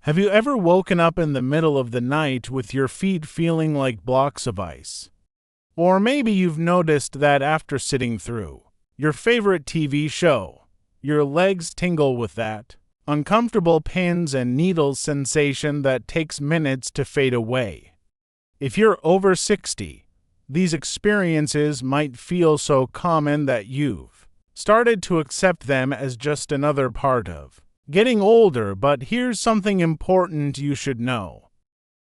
Have you ever woken up in the middle of the night with your feet feeling like blocks of ice? Or maybe you've noticed that after sitting through your favorite TV show, your legs tingle with that uncomfortable pins and needles sensation that takes minutes to fade away. If you're over 60, these experiences might feel so common that you've started to accept them as just another part of getting older, but here's something important you should know.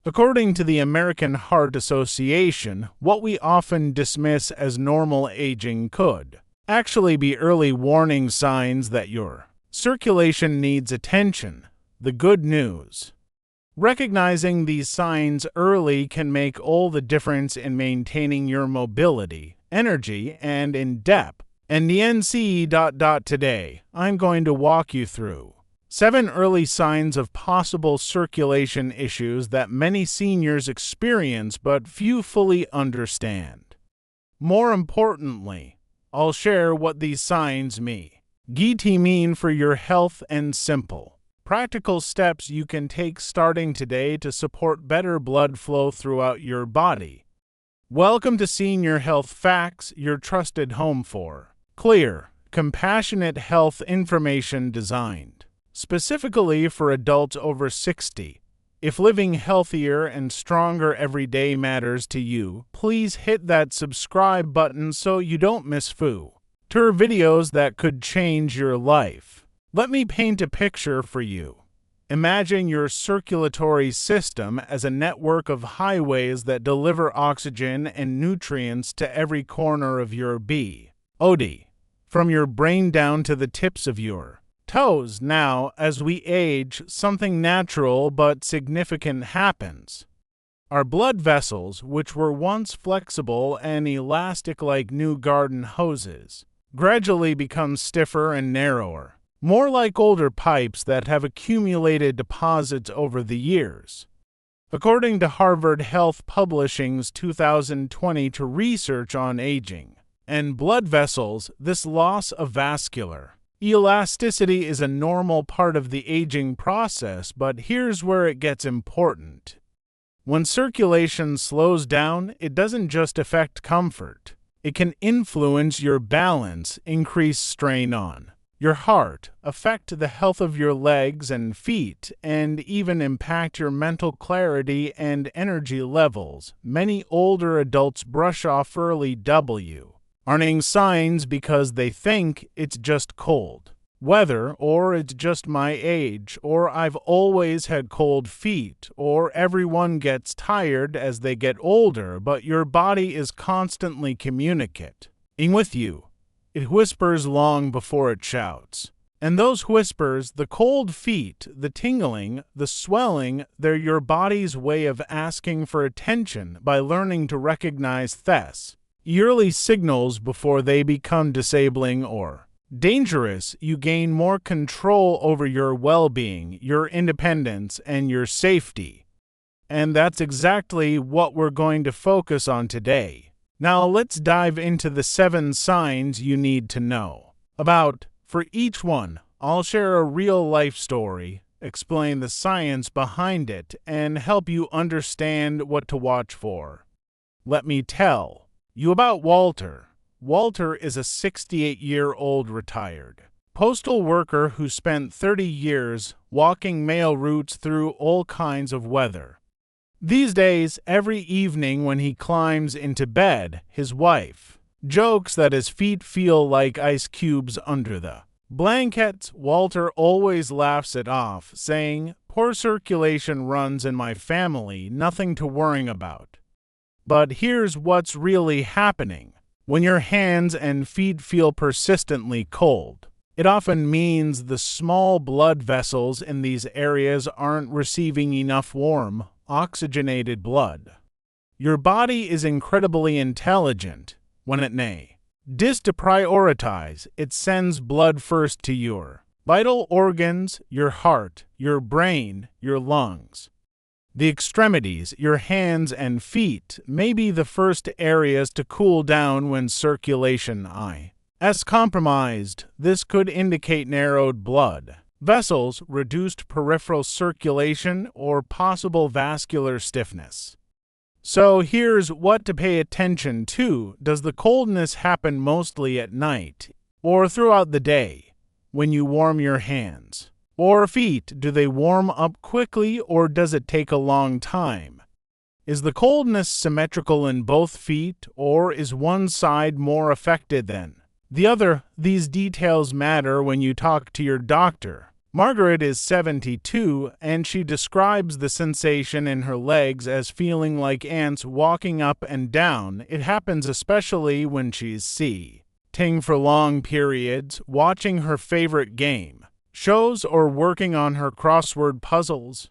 According to the American Heart Association, what we often dismiss as normal aging could actually be early warning signs that your circulation needs attention. The good news: recognizing these signs early can make all the difference in maintaining your mobility, energy, and in depth. And the today, I'm going to walk you through 7 early signs of possible circulation issues that many seniors experience but few fully understand. More importantly, I'll share what these signs mean for your health and simple, practical steps you can take starting today to support better blood flow throughout your body. Welcome to Senior Health Facts, your trusted home for clear, compassionate health information designed specifically for adults over 60. If living healthier and stronger every day matters to you, please hit that subscribe button so you don't miss future videos that could change your life. Let me paint a picture for you. Imagine your circulatory system as a network of highways that deliver oxygen and nutrients to every corner of your body, from your brain down to the tips of your toes. Now, as we age, something natural but significant happens. Our blood vessels, which were once flexible and elastic like new garden hoses, gradually become stiffer and narrower, more like older pipes that have accumulated deposits over the years. According to Harvard Health Publishing's 2022 research on aging and blood vessels, this loss of vascular elasticity is a normal part of the aging process, but here's where it gets important. When circulation slows down, it doesn't just affect comfort. It can influence your balance, increase strain on your heart, affect the health of your legs and feet, and even impact your mental clarity and energy levels. Many older adults brush off early warning signs because they think it's just cold weather, or it's just my age, or I've always had cold feet, or everyone gets tired as they get older, but your body is constantly communicating with you. It whispers long before it shouts. And those whispers, the cold feet, the tingling, the swelling, they're your body's way of asking for attention. By learning to recognize these early signals before they become disabling or dangerous, you gain more control over your well-being, your independence, and your safety. And that's exactly what we're going to focus on today. Now let's dive into the 7 signs you need to know about. For each one, I'll share a real-life story, explain the science behind it, and help you understand what to watch for. Let me tell you about Walter. Walter is a 68-year-old retired postal worker who spent 30 years walking mail routes through all kinds of weather. These days, every evening when he climbs into bed, his wife jokes that his feet feel like ice cubes under the blankets. Walter always laughs it off, saying, "Poor circulation runs in my family, nothing to worry about." But here's what's really happening. When your hands and feet feel persistently cold, it often means the small blood vessels in these areas aren't receiving enough warm, oxygenated blood. Your body is incredibly intelligent. When it needs to prioritize, it sends blood first to your vital organs, your heart, your brain, your lungs. The extremities, your hands and feet, may be the first areas to cool down when circulation is compromised. This could indicate narrowed blood vessels, reduced peripheral circulation, or possible vascular stiffness. So here's what to pay attention to. Does the coldness happen mostly at night or throughout the day when you warm your hands or feet? Do they warm up quickly or does it take a long time? Is the coldness symmetrical in both feet or is one side more affected than the other? These details matter when you talk to your doctor. Margaret is 72, and she describes the sensation in her legs as feeling like ants walking up and down. It happens especially when she's sitting for long periods, watching her favorite game shows, or working on her crossword puzzles.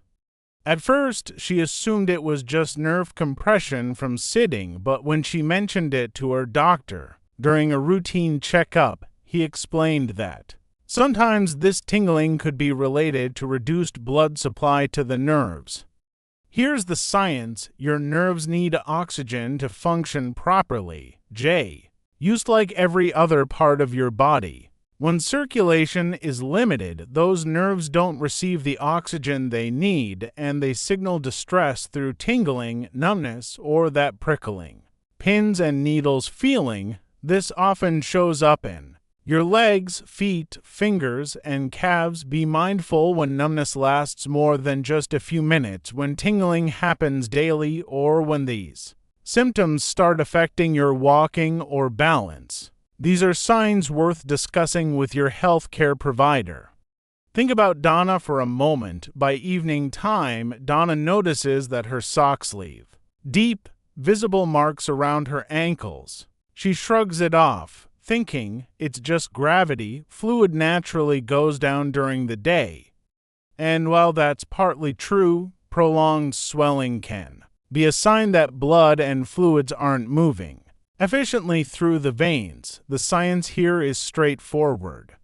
At first, she assumed it was just nerve compression from sitting, but when she mentioned it to her doctor during a routine checkup, he explained that sometimes this tingling could be related to reduced blood supply to the nerves. Here's the science. Your nerves need oxygen to function properly. Used like every other part of your body. When circulation is limited, those nerves don't receive the oxygen they need, and they signal distress through tingling, numbness, or that prickling, pins and needles feeling. This often shows up in your legs, feet, fingers, and calves. Be mindful when numbness lasts more than just a few minutes, when tingling happens daily, or when these symptoms start affecting your walking or balance. These are signs worth discussing with your healthcare provider. Think about Donna for a moment. By evening time, Donna notices that her socks leave deep, visible marks around her ankles. She shrugs it off, thinking it's just gravity. Fluid naturally goes down during the day. And while that's partly true, prolonged swelling can be a sign that blood and fluids aren't moving efficiently through the veins. The science here is straightforward.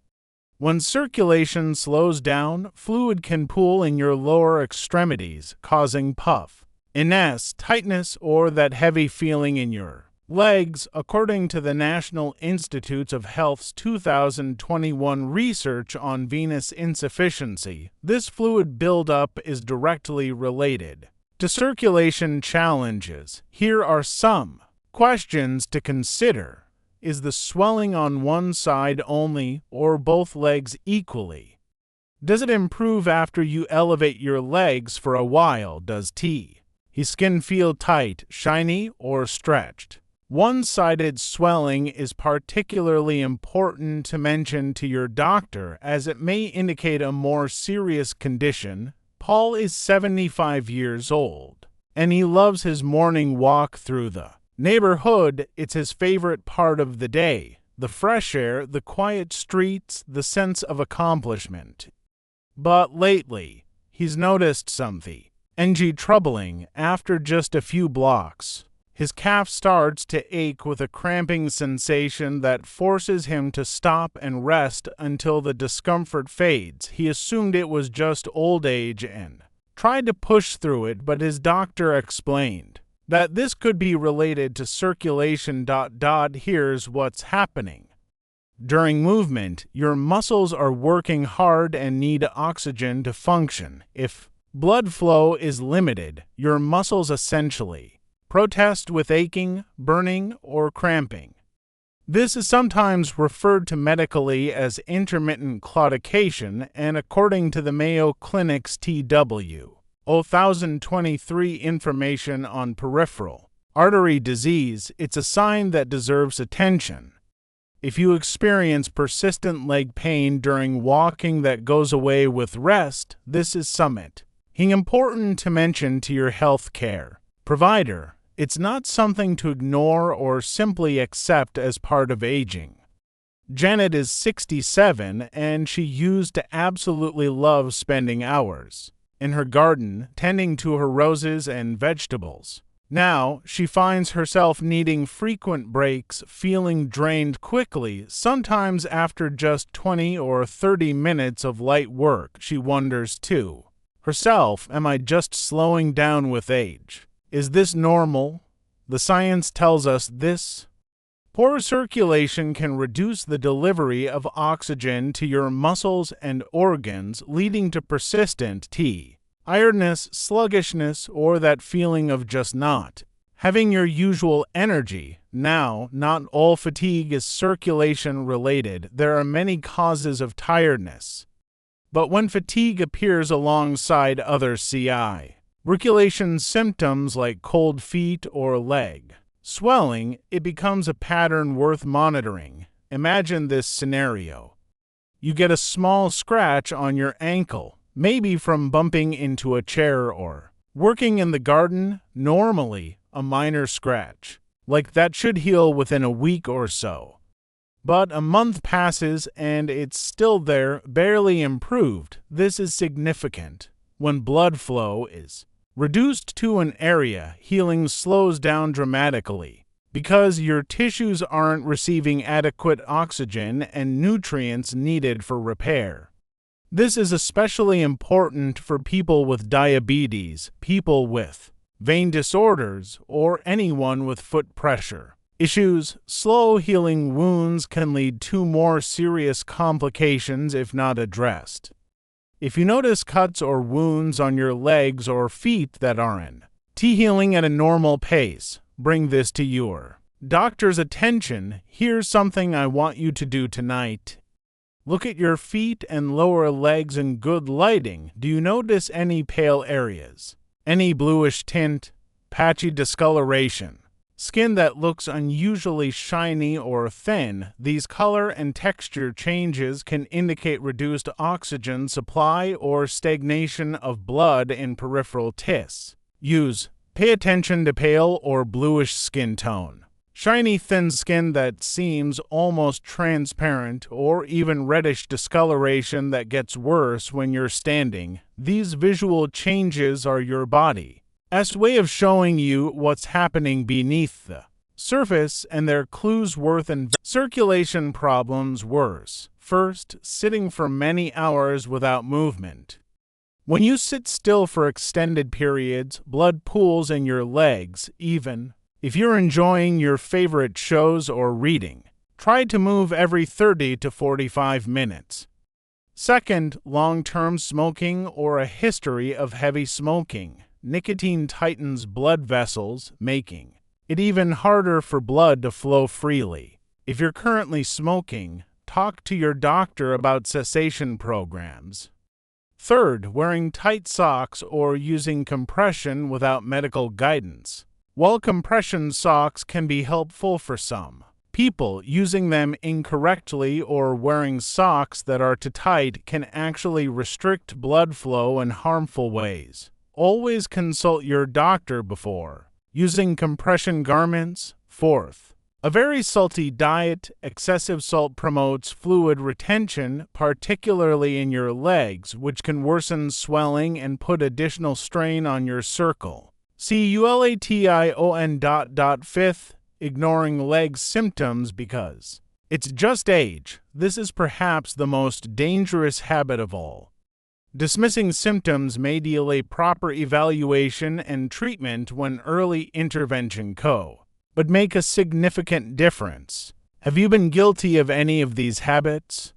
When circulation slows down, fluid can pool in your lower extremities, causing puffiness, tightness, or that heavy feeling in your legs. According to the National Institutes of Health's 2021 research on venous insufficiency, this fluid buildup is directly related to circulation challenges. Here are some questions to consider. Is the swelling on one side only or both legs equally? Does it improve after you elevate your legs for a while? Does skin feel tight, shiny, or stretched? One-sided swelling is particularly important to mention to your doctor, as it may indicate a more serious condition. Paul is 75 years old, and he loves his morning walk through the neighborhood. It's his favorite part of the day. The fresh air, the quiet streets, the sense of accomplishment. But lately, he's noticed something troubling. After just a few blocks, his calf starts to ache with a cramping sensation that forces him to stop and rest until the discomfort fades. He assumed it was just old age and tried to push through it, but his doctor explained that this could be related to circulation. Here's what's happening. During movement, your muscles are working hard and need oxygen to function. If blood flow is limited, your muscles essentially protest with aching, burning, or cramping. This is sometimes referred to medically as intermittent claudication, and according to the Mayo Clinic's TW/1023 information on peripheral artery disease, it's a sign that deserves attention. If you experience persistent leg pain during walking that goes away with rest, this is something important to mention to your health care provider. It's not something to ignore or simply accept as part of aging. Janet is 67, and she used to absolutely love spending hours in her garden tending to her roses and vegetables. Now, she finds herself needing frequent breaks, feeling drained quickly. Sometimes after just 20 or 30 minutes of light work, she wonders to herself, am I just slowing down with age? Is this normal? The science tells us this Poor circulation can reduce the delivery of oxygen to your muscles and organs, leading to persistent tiredness, sluggishness, or that feeling of just not having your usual energy. Now, not all fatigue is circulation-related. There are many causes of tiredness. But when fatigue appears alongside other circulation symptoms like cold feet or leg swelling, it becomes a pattern worth monitoring. Imagine this scenario. You get a small scratch on your ankle, maybe from bumping into a chair or working in the garden. Normally, a minor scratch like that should heal within a week or so. But a month passes and it's still there, barely improved. This is significant. When blood flow is reduced to an area, healing slows down dramatically because your tissues aren't receiving adequate oxygen and nutrients needed for repair. This is especially important for people with diabetes, people with vein disorders, or anyone with foot pressure issues. Slow healing wounds can lead to more serious complications if not addressed. If you notice cuts or wounds on your legs or feet that aren't healing at a normal pace, bring this to your doctor's attention. Here's something I want you to do tonight. Look at your feet and lower legs in good lighting. Do you notice any pale areas? Any bluish tint? Patchy discoloration? Skin that looks unusually shiny or thin? These color and texture changes can indicate reduced oxygen supply or stagnation of blood in peripheral tissues. Pay attention to pale or bluish skin tone. Shiny, thin skin that seems almost transparent, or even reddish discoloration that gets worse when you're standing. These visual changes are your body's way of showing you what's happening beneath the surface, and their clues worth circulation problems worse. First, sitting for many hours without movement. When you sit still for extended periods, blood pools in your legs. Even if you're enjoying your favorite shows or reading, try to move every 30 to 45 minutes. Second, long-term smoking or a history of heavy smoking. Nicotine tightens blood vessels, making it even harder for blood to flow freely. If you're currently smoking, talk to your doctor about cessation programs. Third, wearing tight socks or using compression without medical guidance. While compression socks can be helpful for some people, using them incorrectly or wearing socks that are too tight can actually restrict blood flow in harmful ways. Always consult your doctor before using compression garments. Fourth, a very salty diet. Excessive salt promotes fluid retention, particularly in your legs, which can worsen swelling and put additional strain on your circulation. Fifth, ignoring leg symptoms because it's just age. This is perhaps the most dangerous habit of all. Dismissing symptoms may delay proper evaluation and treatment when early intervention but make a significant difference. Have you been guilty of any of these habits?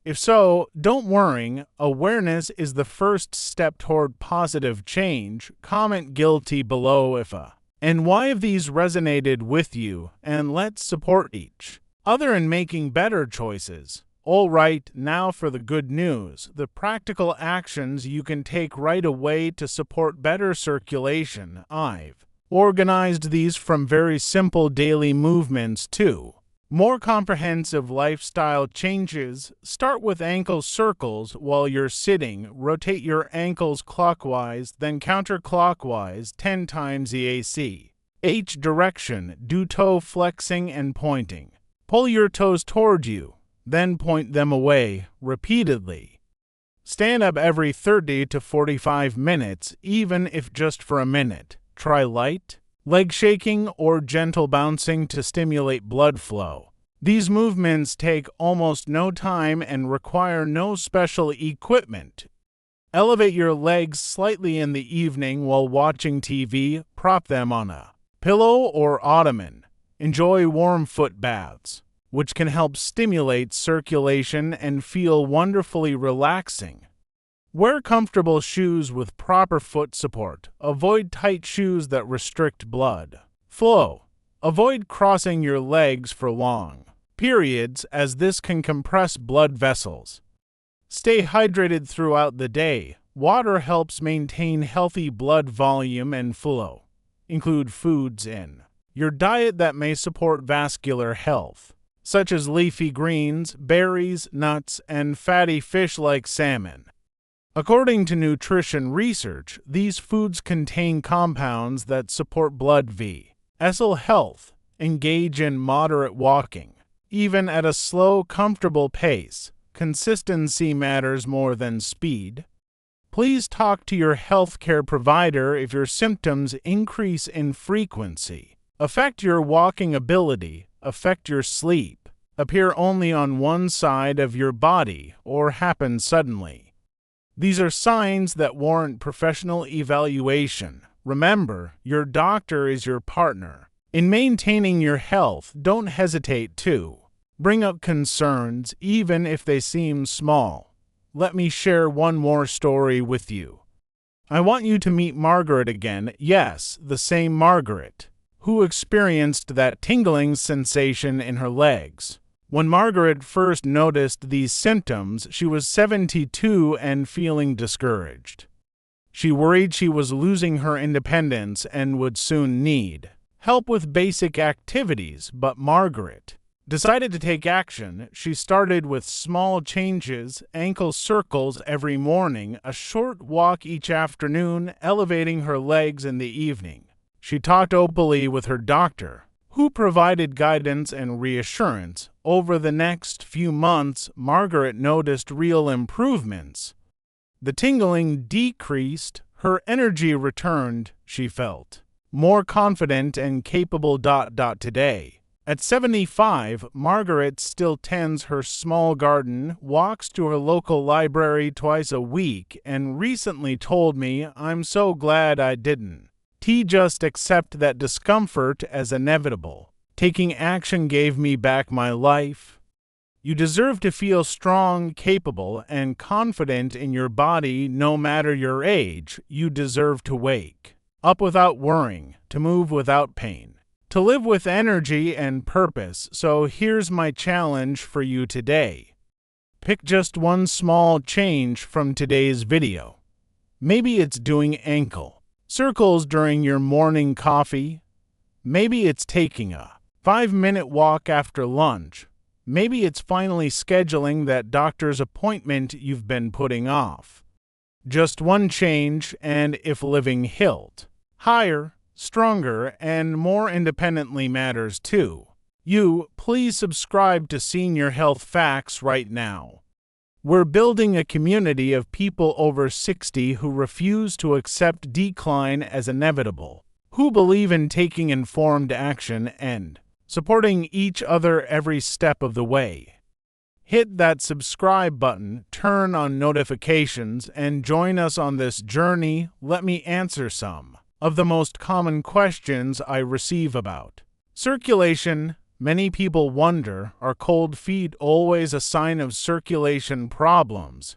If so, don't worry. Awareness is the first step toward positive change. Comment guilty below if and why of these resonated with you, and let's support each other in making better choices. All right, now for the good news, the practical actions you can take right away to support better circulation. I've organized these from very simple daily movements to more comprehensive lifestyle changes. Start with ankle circles while you're sitting. Rotate your ankles clockwise, then counterclockwise 10 times the H direction. Do toe flexing and pointing. Pull your toes toward you, then point them away repeatedly. Stand up every 30 to 45 minutes, even if just for a minute. Try light leg shaking or gentle bouncing to stimulate blood flow. These movements take almost no time and require no special equipment. Elevate your legs slightly in the evening while watching TV. Prop them on a pillow or ottoman. Enjoy warm foot baths, which can help stimulate circulation and feel wonderfully relaxing. Wear comfortable shoes with proper foot support. Avoid tight shoes that restrict blood flow. Avoid crossing your legs for long periods, as this can compress blood vessels. Stay hydrated throughout the day. Water helps maintain healthy blood volume and flow. Include foods in your diet that may support vascular health, such as leafy greens, berries, nuts, and fatty fish like salmon. According to nutrition research, these foods contain compounds that support blood vessel health. Engage in moderate walking. Even at a slow, comfortable pace, consistency matters more than speed. Please talk to your healthcare provider if your symptoms increase in frequency, affect your walking ability, affect your sleep, appear only on one side of your body, or happen suddenly. These are signs that warrant professional evaluation. Remember, your doctor is your partner. In maintaining your health, don't hesitate to bring up concerns, even if they seem small. Let me share one more story with you. I want you to meet Margaret again, yes, the same Margaret, who experienced that tingling sensation in her legs. When Margaret first noticed these symptoms, she was 72 and feeling discouraged. She worried she was losing her independence and would soon need help with basic activities, but Margaret decided to take action. She started with small changes: ankle circles every morning, a short walk each afternoon, elevating her legs in the evening. She talked openly with her doctor, who provided guidance and reassurance. Over the next few months, Margaret noticed real improvements. The tingling decreased, her energy returned, she felt more confident and capable. Today, at 75, Margaret still tends her small garden, walks to her local library twice a week, and recently told me, "I'm so glad I didn't just accept that discomfort as inevitable. Taking action gave me back my life." You deserve to feel strong, capable, and confident in your body no matter your age. You deserve to wake up without worrying, to move without pain, to live with energy and purpose. So here's my challenge for you today. Pick just one small change from today's video. Maybe it's doing ankle circles during your morning coffee. Maybe it's taking a 5-minute walk after lunch. Maybe it's finally scheduling that doctor's appointment you've been putting off. Just one change, and if living hilt higher, stronger, and more independently matters too. Please subscribe to Senior Health Facts right now. We're building a community of people over 60 who refuse to accept decline as inevitable, who believe in taking informed action and supporting each other every step of the way. Hit that subscribe button, turn on notifications, and join us on this journey. Let me answer some of the most common questions I receive about circulation. Many people wonder, are cold feet always a sign of circulation problems?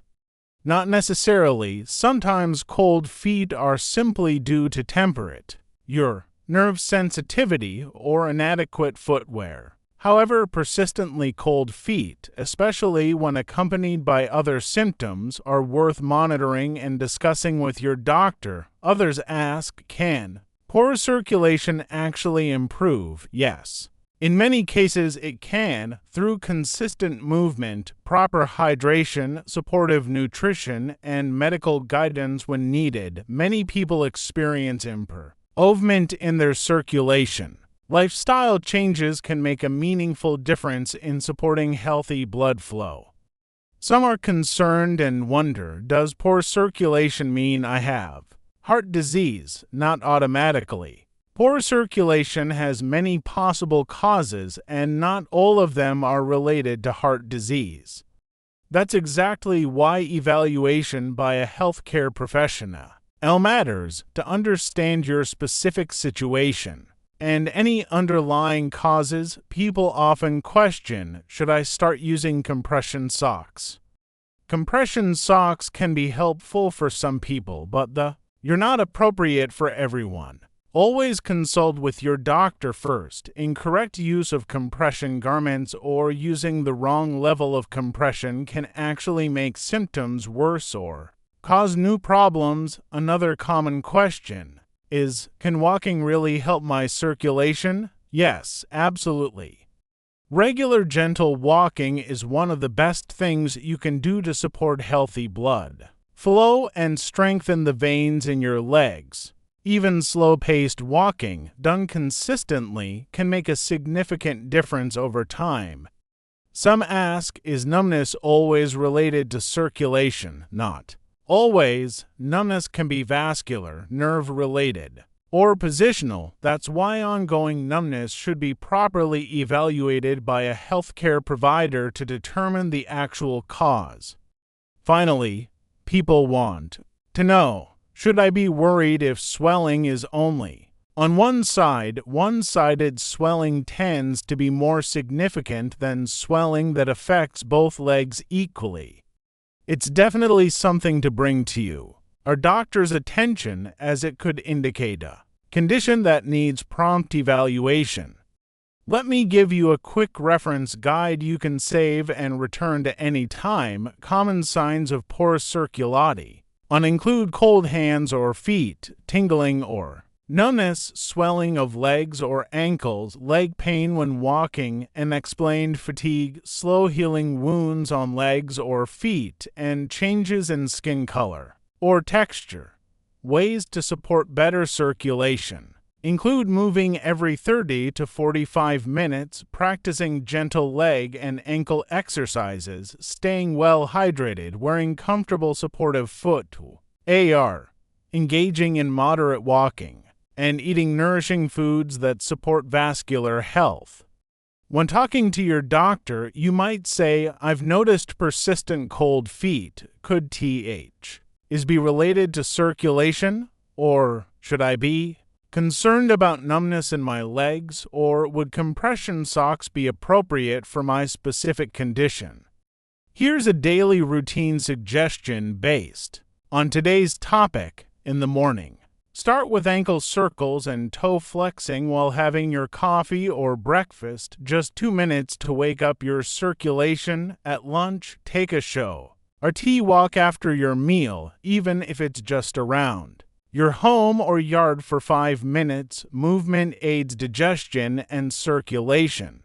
Not necessarily. Sometimes cold feet are simply due to temperate, your nerve sensitivity, or inadequate footwear. However, persistently cold feet, especially when accompanied by other symptoms, are worth monitoring and discussing with your doctor. Others ask, can poor circulation actually improve? Yes. In many cases it can, through consistent movement, proper hydration, supportive nutrition, and medical guidance when needed. Many people experience improvement in their circulation. Lifestyle changes can make a meaningful difference in supporting healthy blood flow. Some are concerned and wonder, does poor circulation mean I have heart disease? Not automatically. Poor circulation has many possible causes, and not all of them are related to heart disease. That's exactly why evaluation by a healthcare professional matters, to understand your specific situation. and any underlying causes, people often question, should I start using compression socks? Compression socks can be helpful for some people, but you're not appropriate for everyone. Always consult with your doctor first. Incorrect use of compression garments or using the wrong level of compression can actually make symptoms worse or cause new problems. Another common question is, can walking really help my circulation? Yes, absolutely. Regular gentle walking is one of the best things you can do to support healthy blood flow and strengthen the veins in your legs. Even slow-paced walking, done consistently, can make a significant difference over time. Some ask, is numbness always related to circulation? Not always. Numbness can be vascular, nerve-related, or positional. That's why ongoing numbness should be properly evaluated by a healthcare provider to determine the actual cause. Finally, people want to know, should I be worried if swelling is only on one side? One-sided swelling tends to be more significant than swelling that affects both legs equally. It's definitely something to bring to our doctor's attention, as it could indicate a condition that needs prompt evaluation. Let me give you a quick reference guide you can save and return to any time. Common signs of poor circulation include cold hands or feet, tingling or numbness, swelling of legs or ankles, leg pain when walking, unexplained fatigue, slow healing wounds on legs or feet, and changes in skin color or texture. Ways to support better circulation include moving every 30 to 45 minutes, practicing gentle leg and ankle exercises, staying well hydrated, wearing comfortable supportive footwear, engaging in moderate walking, and eating nourishing foods that support vascular health. When talking to your doctor, you might say, I've noticed persistent cold feet. Could TH is be related to circulation? Or should I be concerned about numbness in my legs? Or would compression socks be appropriate for my specific condition? Here's a daily routine suggestion based on today's topic. In the morning, start with ankle circles and toe flexing while having your coffee or breakfast. Just 2 minutes to wake up your circulation. At lunch, take a show or tea walk after your meal, even if it's just around your home or yard for 5 minutes. Movement aids digestion and circulation.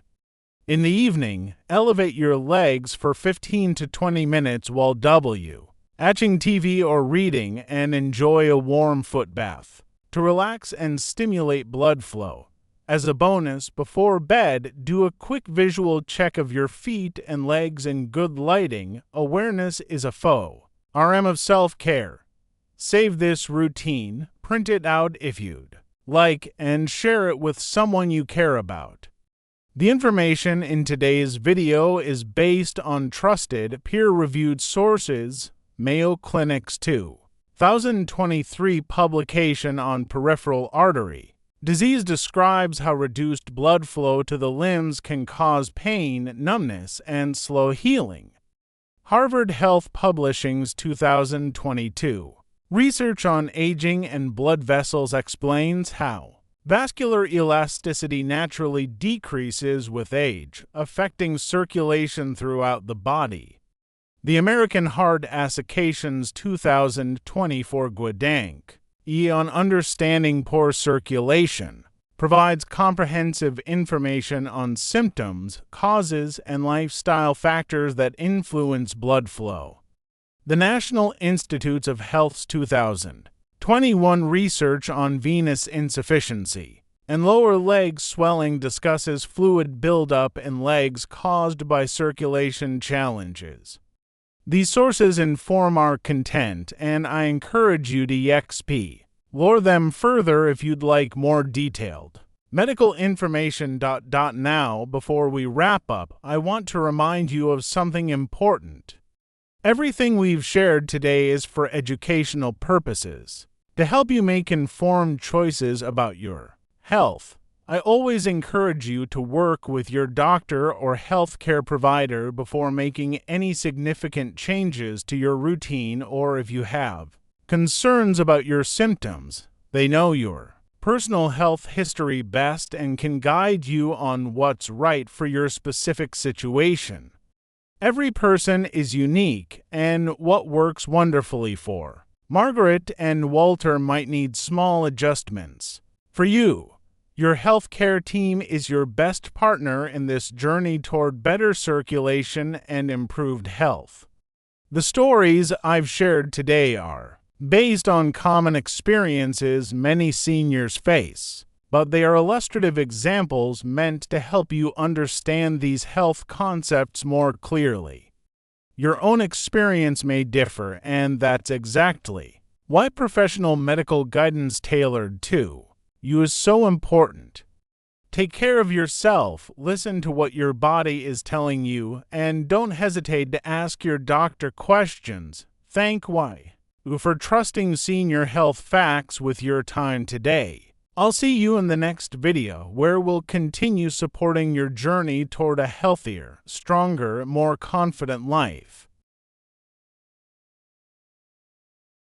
In the evening, elevate your legs for 15 to 20 minutes while watching TV or reading, and enjoy a warm foot bath to relax and stimulate blood flow. As a bonus, before bed, do a quick visual check of your feet and legs in good lighting. Awareness is a form of self-care. Save this routine, print it out if you'd like, and share it with someone you care about. The information in today's video is based on trusted, peer-reviewed sources. Mayo Clinic's 2023 publication on peripheral artery disease describes how reduced blood flow to the limbs can cause pain, numbness, and slow healing. Harvard Health Publishing's 2022 research on aging and blood vessels explains how vascular elasticity naturally decreases with age, affecting circulation throughout the body. The American Heart Association's 2024 Guidank on understanding poor circulation provides comprehensive information on symptoms, causes, and lifestyle factors that influence blood flow. The National Institutes of Health's 2021 research on venous insufficiency and lower leg swelling discusses fluid buildup in legs caused by circulation challenges. These sources inform our content, and I encourage you to explore them further if you'd like more detailed medical information. Now, before we wrap up, I want to remind you of something important. Everything we've shared today is for educational purposes, to help you make informed choices about your health. I always encourage you to work with your doctor or healthcare provider before making any significant changes to your routine, or if you have concerns about your symptoms. They know your personal health history best and can guide you on what's right for your specific situation. Every person is unique, and what works wonderfully for Margaret and Walter might need small adjustments. For you, your healthcare team is your best partner in this journey toward better circulation and improved health. The stories I've shared today are based on common experiences many seniors face, but they are illustrative examples meant to help you understand these health concepts more clearly. Your own experience may differ, and that's exactly why professional medical guidance tailored to you is so important. Take care of yourself, listen to what your body is telling you, and don't hesitate to ask your doctor questions. Thank you for trusting Senior Health Facts with your time today. I'll see you in the next video, where we'll continue supporting your journey toward a healthier, stronger, more confident life.